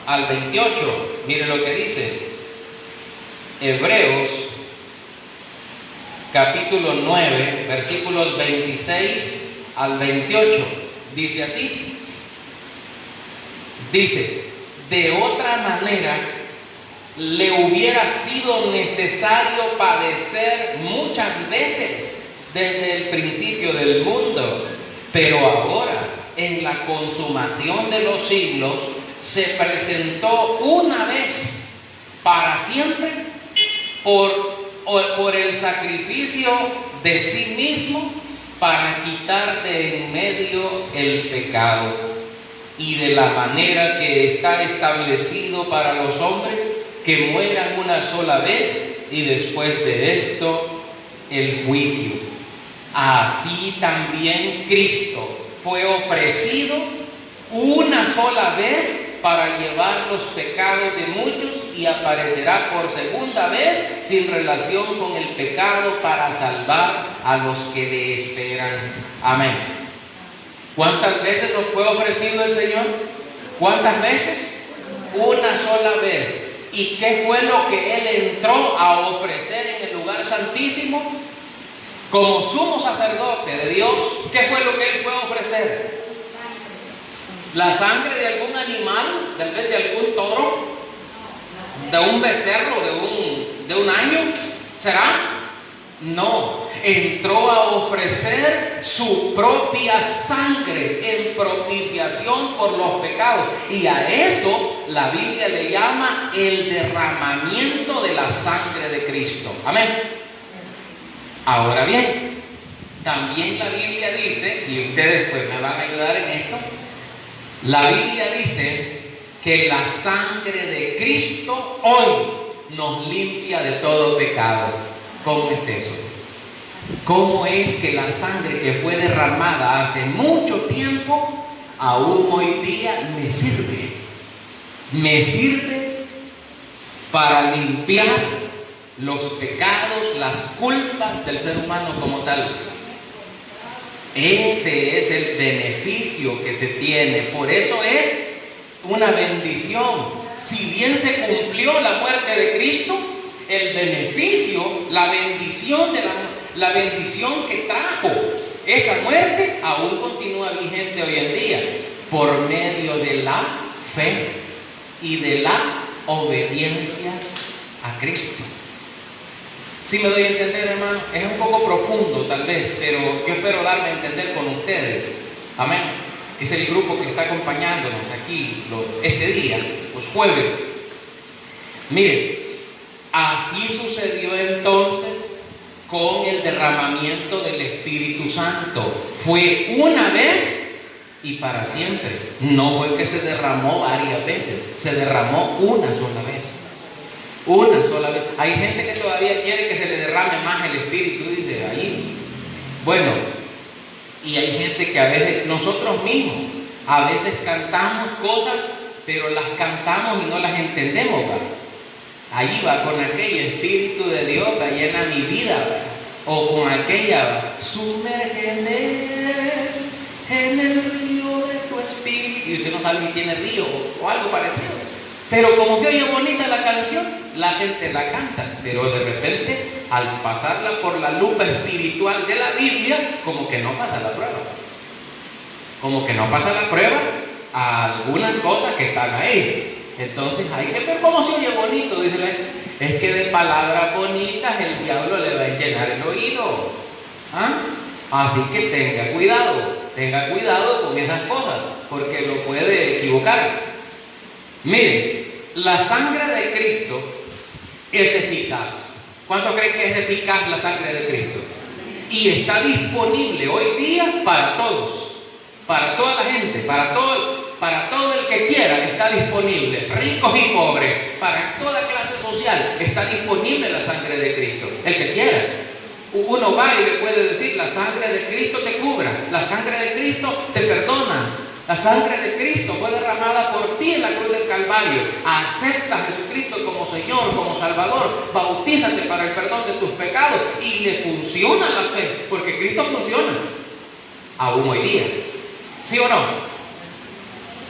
al 28. Miren lo que dice. Hebreos capítulo 9, versículos 26 al 28. Dice así. Dice: de otra manera le hubiera sido necesario padecer muchas veces desde el principio del mundo, pero ahora, en la consumación de los siglos, se presentó una vez para siempre por el sacrificio de sí mismo, para quitar de en medio el pecado, y de la manera que está establecido para los hombres, que mueran una sola vez y después de esto el juicio. Así también Cristo fue ofrecido una sola vez para llevar los pecados de muchos, y aparecerá por segunda vez sin relación con el pecado para salvar a los que le esperan. Amén. ¿Cuántas veces os fue ofrecido el Señor? ¿Cuántas veces? Una sola vez. ¿Y qué fue lo que Él entró a ofrecer en el lugar santísimo? Como sumo sacerdote de Dios, ¿qué fue lo que Él fue a ofrecer? ¿La sangre de algún animal? ¿Tal vez de algún toro? ¿De un becerro? ¿De un año? ¿Será? No, entró a ofrecer su propia sangre en propiciación por los pecados. Y a eso la Biblia le llama el derramamiento de la sangre de Cristo. Amén. Ahora bien, también la Biblia dice, y ustedes pues me van a ayudar en esto, la Biblia dice que la sangre de Cristo hoy nos limpia de todo pecado. ¿Cómo es eso? ¿Cómo es que la sangre que fue derramada hace mucho tiempo, aún hoy día me sirve? Me sirve para limpiar los pecados, las culpas del ser humano como tal. Ese es el beneficio que se tiene. Por eso es una bendición. Si bien se cumplió la muerte de Cristo, el beneficio, la bendición la bendición que trajo esa muerte aún continúa vigente hoy en día, por medio de la fe y de la obediencia a Cristo. ¿Sí me doy a entender, hermano? Es un poco profundo tal vez, pero yo espero darme a entender con ustedes. Amén. Es el grupo que está acompañándonos aquí este día, los jueves. Miren, así sucedió entonces con el derramamiento del Espíritu Santo. Fue una vez y para siempre. No fue que se derramó varias veces, se derramó una sola vez. Una sola vez. Hay gente que todavía quiere que se le derrame más el Espíritu, dice ahí. Bueno, Y hay gente que a veces, nosotros mismos, a veces cantamos cosas, pero las cantamos y no las entendemos, ¿verdad? Ahí va, con aquel Espíritu de Dios, va, llena mi vida, ¿verdad? O con aquella, ¿verdad? Sumérgeme en el río de tu Espíritu. Y usted no sabe si tiene río o algo parecido. Pero como se oye bonita la canción, la gente la canta. Pero de repente, al pasarla por la lupa espiritual de la Biblia, como que no pasa la prueba. Como que no pasa la prueba a algunas cosas que están ahí. Entonces hay que ver cómo se oye bonito, dice la gente. Es que de palabras bonitas el diablo le va a llenar el oído. ¿Ah? Así que tenga cuidado con esas cosas, porque lo puede equivocar. Miren, la sangre de Cristo es eficaz. ¿Cuánto creen que es eficaz la sangre de Cristo? Y está disponible hoy día para todos, para toda la gente, para todo el que quiera está disponible, ricos y pobres, para toda clase social está disponible la sangre de Cristo, el que quiera. Uno va y le puede decir, la sangre de Cristo te cubra, la sangre de Cristo te perdona, la sangre de Cristo fue derramada por ti en la cruz del Calvario. Acepta a Jesucristo como Señor, como Salvador, bautízate para el perdón de tus pecados y le funciona la fe, porque Cristo funciona aún hoy día. ¿Sí o no?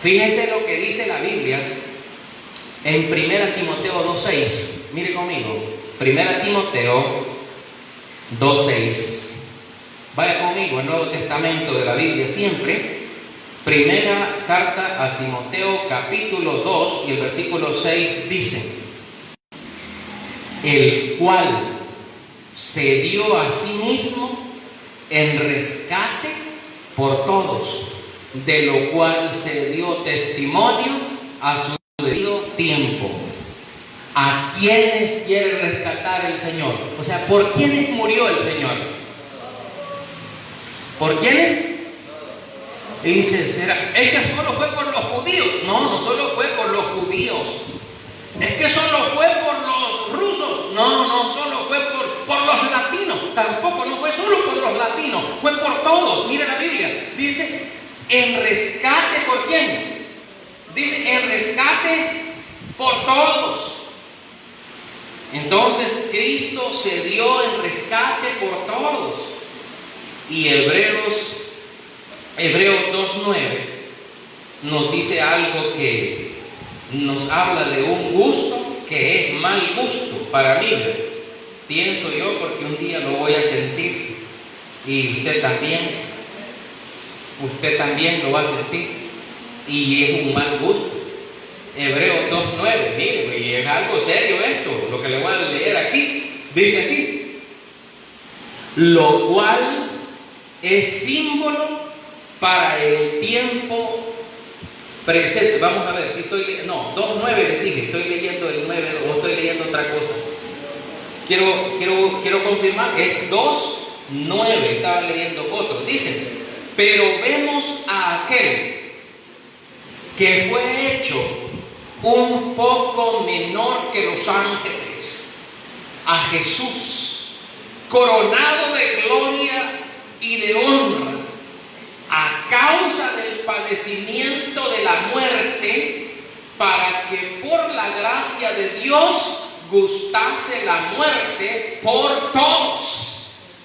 Fíjense lo que dice la Biblia en 1 Timoteo 2:6. Mire conmigo, 1 Timoteo 2:6. Vaya conmigo al Nuevo Testamento de la Biblia siempre. Primera carta a Timoteo, capítulo 2 y el versículo 6 dice: el cual se dio a sí mismo en rescate por todos, de lo cual se dio testimonio a su debido tiempo. ¿A quiénes quiere rescatar el Señor? O sea, ¿por quiénes murió el Señor? ¿Por quiénes? Y dice, ¿será? Es que solo fue por los judíos. No, no solo fue por los judíos. Es que solo fue por los rusos. No, no solo fue por los latinos. Tampoco, no fue solo por los latinos. Fue por todos. Mire la Biblia. Dice, en rescate, ¿por quién? Dice, en rescate por todos. Entonces, Cristo se dio en rescate por todos. Y Hebreos 2:9 nos dice algo que nos habla de un gusto que es mal gusto para mí. Pienso yo, porque un día lo voy a sentir y usted también lo va a sentir, y es un mal gusto. Hebreos 2:9, mire, y es algo serio esto, lo que le voy a leer aquí. Dice así: lo cual es símbolo para el tiempo presente. Vamos a ver si estoy leyendo. No, 2:9 les dije, estoy leyendo el 9 o estoy leyendo otra cosa. Quiero confirmar, es 2:9, estaba leyendo otro. Dice: pero vemos a aquel que fue hecho un poco menor que los ángeles, a Jesús, coronado de gloria y de honra, a causa del padecimiento de la muerte, para que por la gracia de Dios gustase la muerte por todos.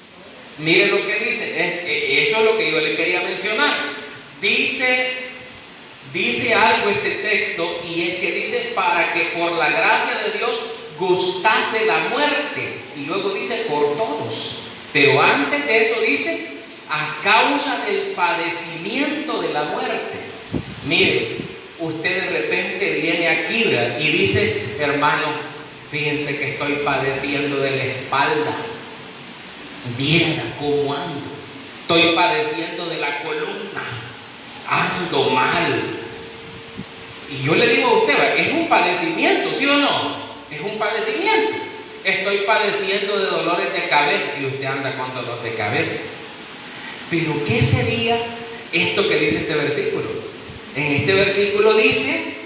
Mire lo que dice, eso es lo que yo le quería mencionar. Dice algo este texto, y es que dice para que por la gracia de Dios gustase la muerte, y luego dice por todos. Pero antes de eso dice a causa del padecimiento de la muerte. Mire, usted de repente viene aquí, ¿verdad?, y dice: hermano, fíjense que estoy padeciendo de la espalda, viera cómo ando, estoy padeciendo de la columna, ando mal. Y yo le digo a usted, ¿verdad?, es un padecimiento, ¿sí o no? Es un padecimiento. Estoy padeciendo de dolores de cabeza, y usted anda con dolor de cabeza. Pero ¿qué sería esto que dice este versículo? En este versículo dice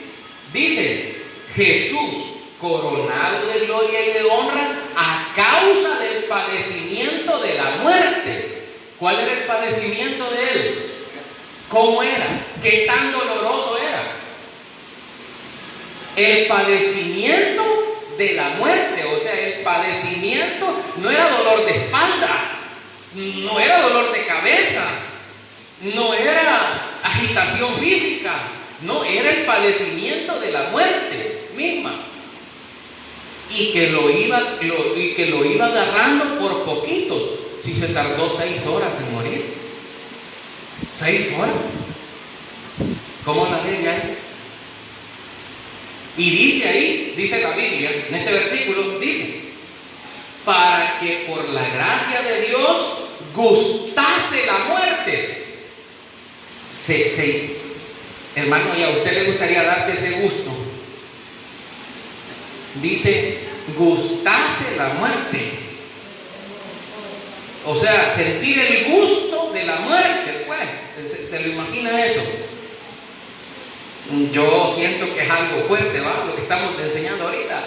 Jesús, coronado de gloria y de honra, a causa del padecimiento de la muerte. ¿Cuál era el padecimiento de él? ¿Cómo era? ¿Qué tan doloroso era? El padecimiento de la muerte, o sea, el padecimiento no era dolor de espalda, no era dolor de cabeza, no era agitación física, no, era el padecimiento de la muerte misma. Y que lo iba agarrando por poquitos. Si se tardó 6 horas en morir. 6 horas. ¿Cómo la lee ahí? Y dice ahí, dice la Biblia, en este versículo, dice, para que por la gracia de Dios gustase la muerte. Hermano, ¿y a usted le gustaría darse ese gusto? Dice, gustase la muerte. O sea, sentir el gusto de la muerte, pues. ¿Se lo imagina eso? Yo siento que es algo fuerte, ¿va? Lo que estamos enseñando ahorita.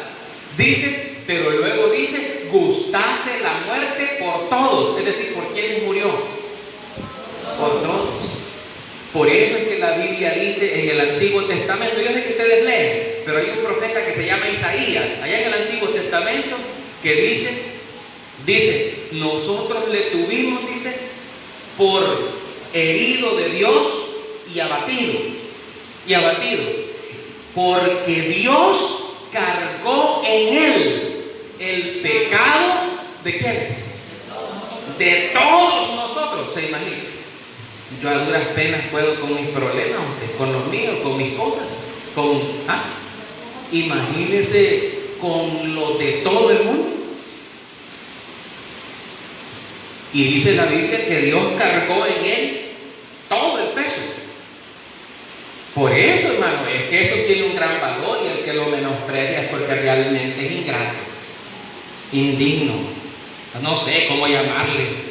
Dice, pero luego dice, gustase la muerte por todos. Es decir, ¿por quiénes murió? Por todos. Por eso es que la Biblia dice en el Antiguo Testamento, yo sé que ustedes leen, pero hay un profeta que se llama Isaías, allá en el Antiguo Testamento, que dice, nosotros le tuvimos, dice, por herido de Dios y abatido, porque Dios cargó en él el pecado ¿de quiénes? De todos nosotros. ¿Se imagina? Yo a duras penas puedo con mis problemas, con los míos, con mis cosas, imagínense con lo de todo el mundo. Y dice la Biblia que Dios cargó en él todo el peso. Por eso, hermano, es que eso tiene un gran valor, y el que lo menosprecia es porque realmente es ingrato, indigno, no sé cómo llamarle.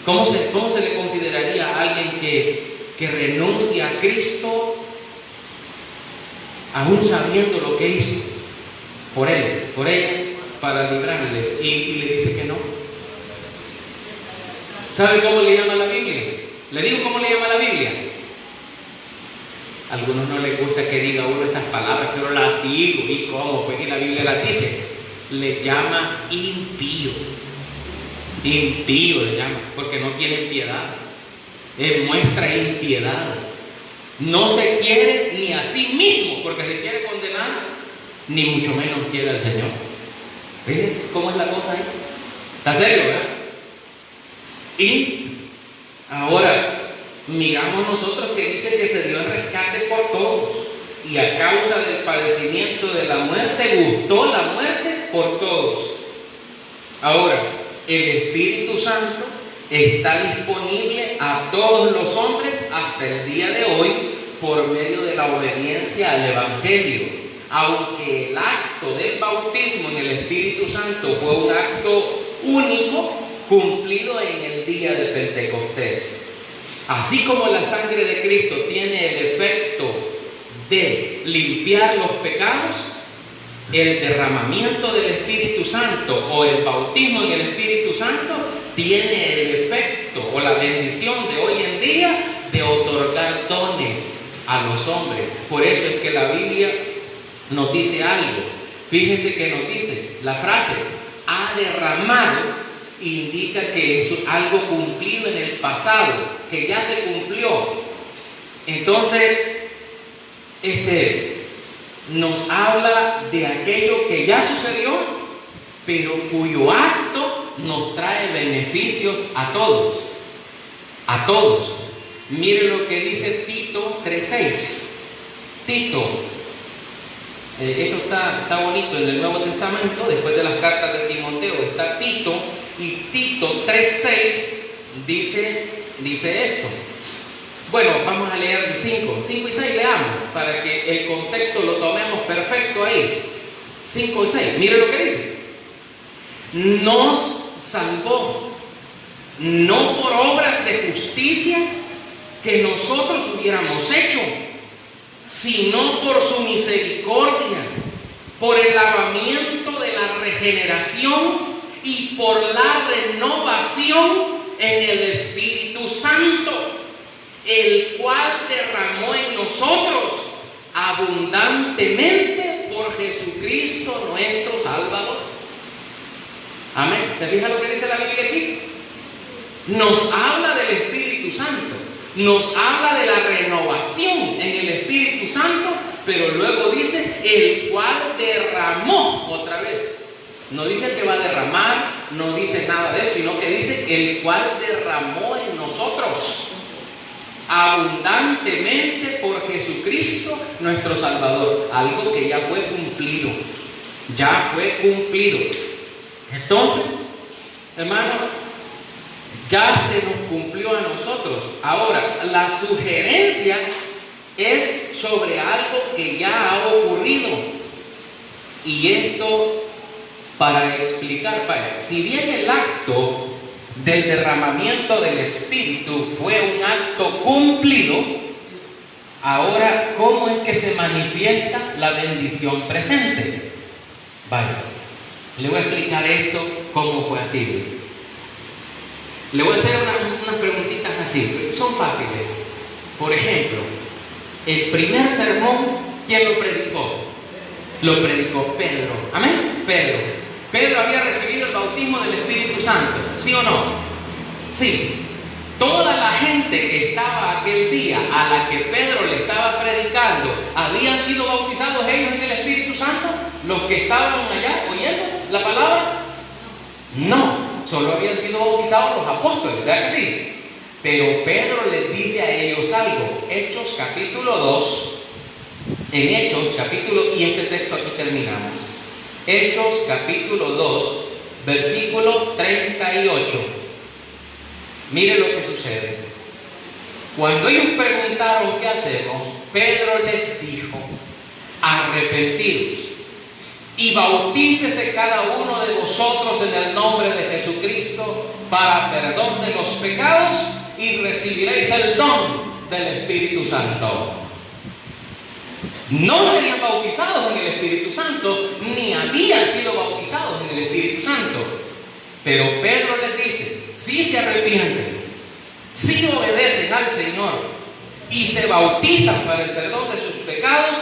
¿Cómo se le consideraría a alguien que renuncia a Cristo aún sabiendo lo que hizo por él, por ella, para librarle, y le dice que no? ¿Sabe cómo le llama la Biblia? ¿Le digo cómo le llama la Biblia? A algunos no les gusta que diga uno estas palabras, pero las digo. ¿Y cómo? Pues que la Biblia las dice. Le llama impío. Impío le llama, porque no tiene piedad. Muestra impiedad. No se quiere ni a sí mismo, porque se quiere condenar, ni mucho menos quiere al Señor. ¿Ven cómo es la cosa ahí? Está serio, ¿verdad? Y ahora miramos nosotros que dice que se dio el rescate por todos, y a causa del padecimiento de la muerte gustó la muerte por todos. Ahora, el Espíritu Santo está disponible a todos los hombres hasta el día de hoy por medio de la obediencia al Evangelio. Aunque el acto del bautismo en el Espíritu Santo fue un acto único, cumplido en el día de Pentecostés. Así como la sangre de Cristo tiene el efecto de limpiar los pecados, el derramamiento del Espíritu Santo o el bautismo en el Espíritu Santo tiene el efecto o la bendición de hoy en día de otorgar dones a los hombres. Por eso es que la Biblia nos dice algo. Fíjense que nos dice la frase ha derramado, indica que es algo cumplido en el pasado, que ya se cumplió. Entonces nos habla de aquello que ya sucedió, pero cuyo acto nos trae beneficios a todos. A todos. Mire lo que dice Tito 3:6. Tito, esto está bonito en el Nuevo Testamento, después de las cartas de Timoteo está Tito, y Tito 3:6 dice esto. Bueno, vamos a leer el 5 y 6, leamos, para que el contexto lo tomemos perfecto ahí. 5 y 6, mire lo que dice. Nos salvó, no por obras de justicia que nosotros hubiéramos hecho, sino por su misericordia, por el lavamiento de la regeneración y por la renovación en el Espíritu Santo, el cual derramó en nosotros abundantemente por Jesucristo nuestro Salvador. Amén. ¿Se fija lo que dice la Biblia aquí? Nos habla del Espíritu Santo, nos habla de la renovación en el Espíritu Santo, pero luego dice el cual derramó otra vez. No dice que va a derramar, no dice nada de eso, sino que dice el cual derramó en nosotros abundantemente por Jesucristo nuestro Salvador. Algo que ya fue cumplido, ya fue cumplido. Entonces, hermano, ya se nos cumplió a nosotros. Ahora, la sugerencia es sobre algo que ya ha ocurrido. Y esto para explicar, Padre, si bien el acto del derramamiento del Espíritu fue un acto cumplido, ahora, ¿cómo es que se manifiesta la bendición presente? Vaya, le voy a explicar esto, cómo fue así. Le voy a hacer unas preguntitas así, son fáciles. Por ejemplo, el primer sermón, ¿quién lo predicó? Lo predicó Pedro. Amén. Pedro había recibido el bautismo del Espíritu Santo, ¿sí o no? Sí. Toda la gente que estaba aquel día a la que Pedro le estaba predicando, ¿habían sido bautizados ellos en el Espíritu Santo? ¿Los que estaban allá oyendo la palabra? No, solo habían sido bautizados los apóstoles, ¿verdad que sí? Pero Pedro les dice a ellos algo. Hechos capítulo 2, en Hechos capítulo, y este texto aquí terminamos. Hechos capítulo 2, versículo 38. Mire lo que sucede. Cuando ellos preguntaron qué hacemos, Pedro les dijo: arrepentidos y bautícese cada uno de vosotros en el nombre de Jesucristo para perdón de los pecados y recibiréis el don del Espíritu Santo. No serían bautizados en el Espíritu Santo, ni habían sido bautizados en el Espíritu Santo. Pero Pedro les dice: si se arrepienten, si obedecen al Señor y se bautizan para el perdón de sus pecados,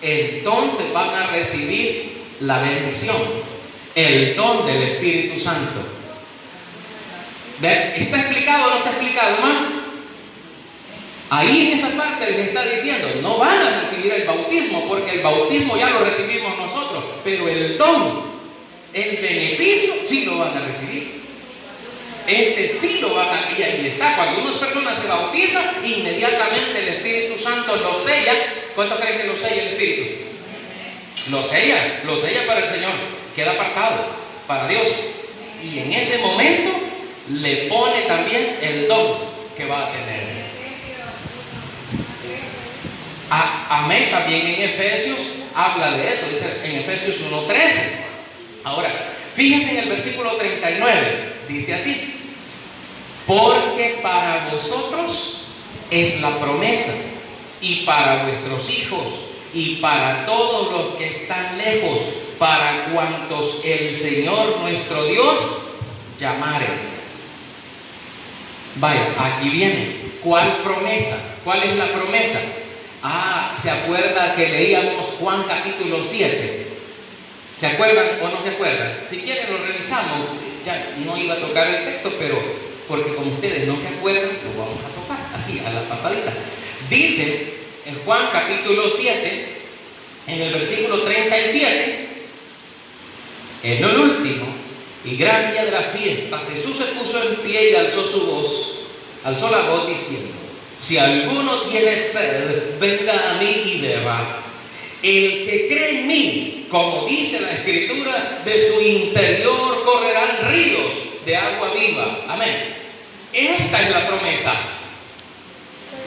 entonces van a recibir la bendición, el don del Espíritu Santo. ¿Está explicado o no está explicado, hermanos? Ahí en esa parte les está diciendo: no van a recibir el bautismo, porque el bautismo ya lo recibimos nosotros, pero el don, el beneficio, sí lo van a recibir. Ese sí lo van a... Y ahí está, cuando unas personas se bautizan, inmediatamente el Espíritu Santo lo sella. ¿Cuánto creen que lo sella el Espíritu? Lo sella para el Señor, queda apartado para Dios. Y en ese momento le pone también el don que va a tener. Amén. También en Efesios habla de eso, dice en Efesios 1:13. Ahora, fíjense en el versículo 39, dice así: porque para vosotros es la promesa, y para vuestros hijos, y para todos los que están lejos, para cuantos el Señor nuestro Dios llamare. Vaya, aquí viene. ¿Cuál promesa? ¿Cuál es la promesa? ¿Se acuerda que leíamos Juan capítulo 7? ¿Se acuerdan o no se acuerdan? Si quieren lo revisamos. Ya no iba a tocar el texto, pero porque como ustedes no se acuerdan, lo vamos a tocar así, a la pasadita. Dice en Juan capítulo 7, en el versículo 37, en el último y gran día de la fiesta, Jesús se puso en pie y alzó la voz diciendo: si alguno tiene sed, venga a mí y beba. El que cree en mí, como dice la Escritura, de su interior correrán ríos de agua viva. Amén. Esta es la promesa.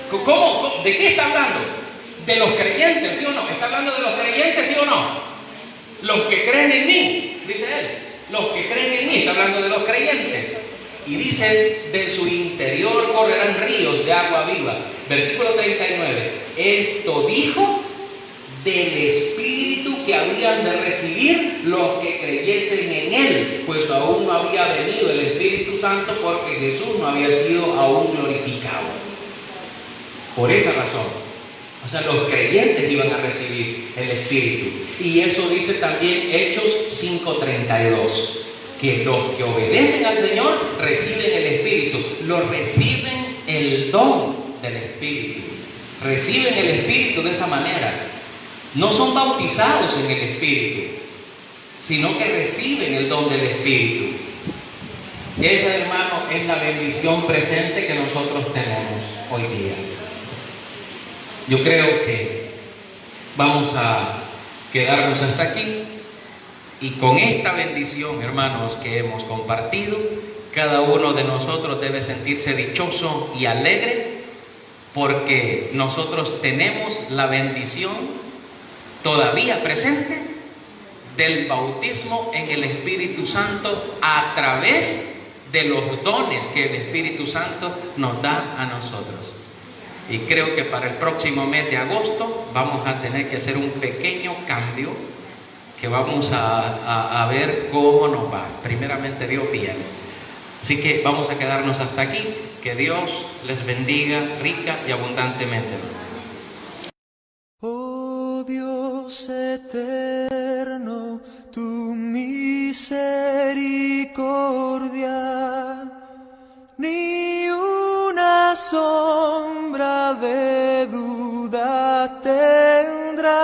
¿Cómo? ¿De qué está hablando? De los creyentes, ¿sí o no? ¿Está hablando de los creyentes, sí o no? Los que creen en mí, dice él. Los que creen en mí, está hablando de los creyentes. Y dice: de su interior correrán ríos de agua viva. Versículo 39. Esto dijo del Espíritu que habían de recibir los que creyesen en Él, pues aún no había venido el Espíritu Santo porque Jesús no había sido aún glorificado. Por esa razón. O sea, los creyentes iban a recibir el Espíritu. Y eso dice también Hechos 5:32, que los que obedecen al Señor reciben el Espíritu, lo reciben el don del Espíritu, reciben el Espíritu de esa manera. No son bautizados en el Espíritu, sino que reciben el don del Espíritu. Esa, hermano, es la bendición presente que nosotros tenemos hoy día. Yo creo que vamos a quedarnos hasta aquí y con esta bendición, hermanos, que hemos compartido, cada uno de nosotros debe sentirse dichoso y alegre porque nosotros tenemos la bendición todavía presente del bautismo en el Espíritu Santo a través de los dones que el Espíritu Santo nos da a nosotros. Y creo que para el próximo mes de agosto vamos a tener que hacer un pequeño cambio que vamos a ver cómo nos va. Primeramente Dios bien. Así que vamos a quedarnos hasta aquí. Que Dios les bendiga rica y abundantemente. Oh Dios eterno, tu misericordia, ni una sombra de duda tendrá.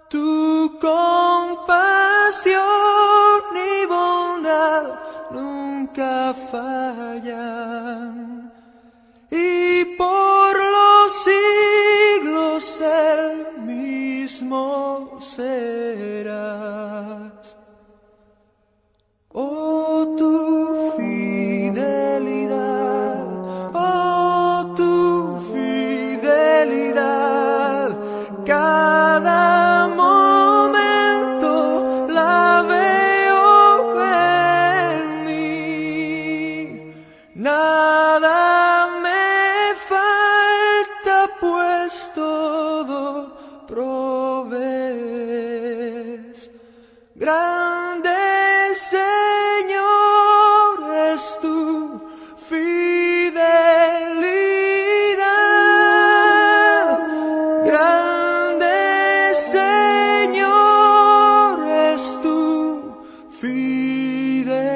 Tu compasión y bondad nunca fallan, y por los siglos el mismo serás. Oh, tu fidelidad, oh, tu fidelidad, cada momento la veo en mí. Nada me falta, pues todo provees. Grande Señor es tu fidelidad. Grande Señor es tu fidelidad.